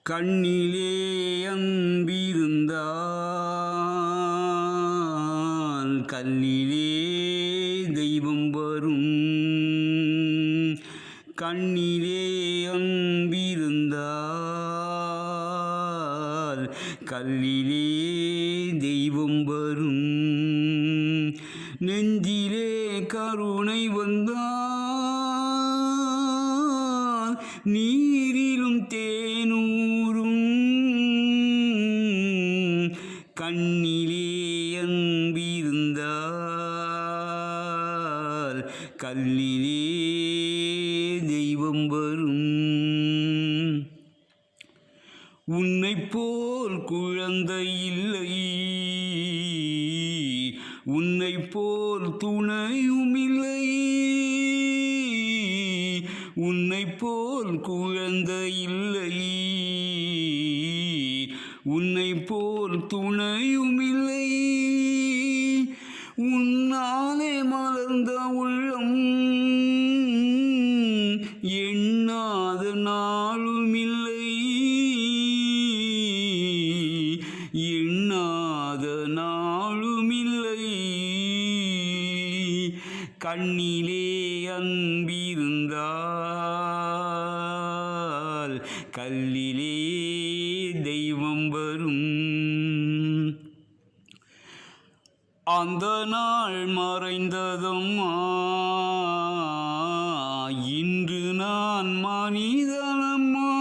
கண்ணிலே அன்பிருந்தால் கல்லிலே தெய்வம் வரும். கண்ணிலே அன்பிருந்தால் கல்லிலே தெய்வம் வரும். நெஞ்சிலே கருணை வந்தால் நீரிலும் தேனூரும். கண்ணிலே அன்பிருந்தால் கல்லிலே தெய்வம் வரும். உன்னைப் போல் குழந்தை இல்லை, உன்னைப் போல் துணையும் இல்லை. உன்னைப் போல் குழந்தை இல்லை, உன்னைப் போல் துணையும் இல்லை. உன்னாலே மலர்ந்த உள்ளம் எண்ணாத நாளும் இல்லை, எண்ணாத நாளும் இல்லை. கண்ணிலே அன்பிருந்தால் கல்லிலே தெய்வம் வரும். அந்த நாள் மறைந்ததம்மா, இன்று நான் மனிதனம்மா.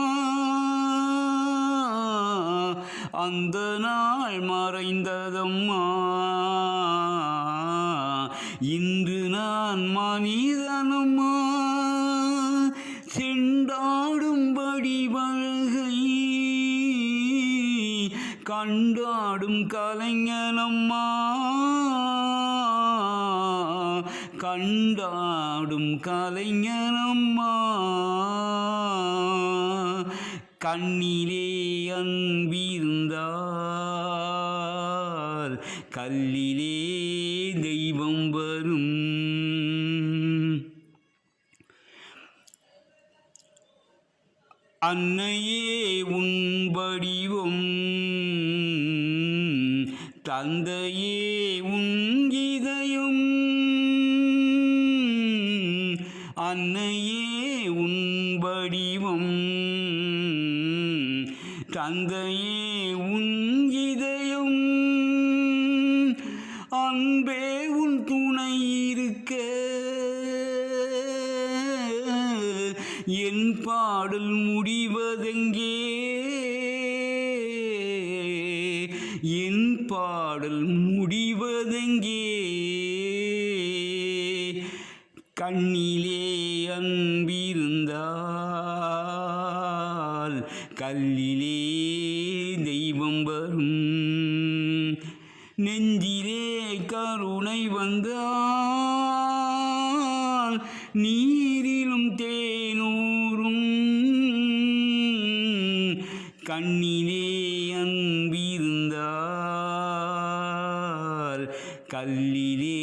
அந்த நாள் மறைந்ததம்மா, இன்று நான் மனிதனம்மா. செண்டாடும்படி வழகை கண்டாடும் கலைஞனம்மா, கண்டாடும் கலைஞனம்மா. கண்ணிலே அன்பிருந்தால் கல்லிலே தெய்வம் வரும். அன்னையே உன் வடிவம், தந்தையே உன் இதயம். அன்னையே உன் வடிவம், தந்தையே உன் இதயம். அன்பே உன் துணை இருக்க என் பாடல் முடிவதெங்கே, என் பாடல் முடிவதெங்கே. கண்ணிலே அன்பிருந்தால் கல்லிலே தெய்வம் வரும். நெஞ்சிலே கருணை வந்தால் நீரிலும் தேனூரும். கண்ணிலே அன்பிருந்தால் கல்லிலே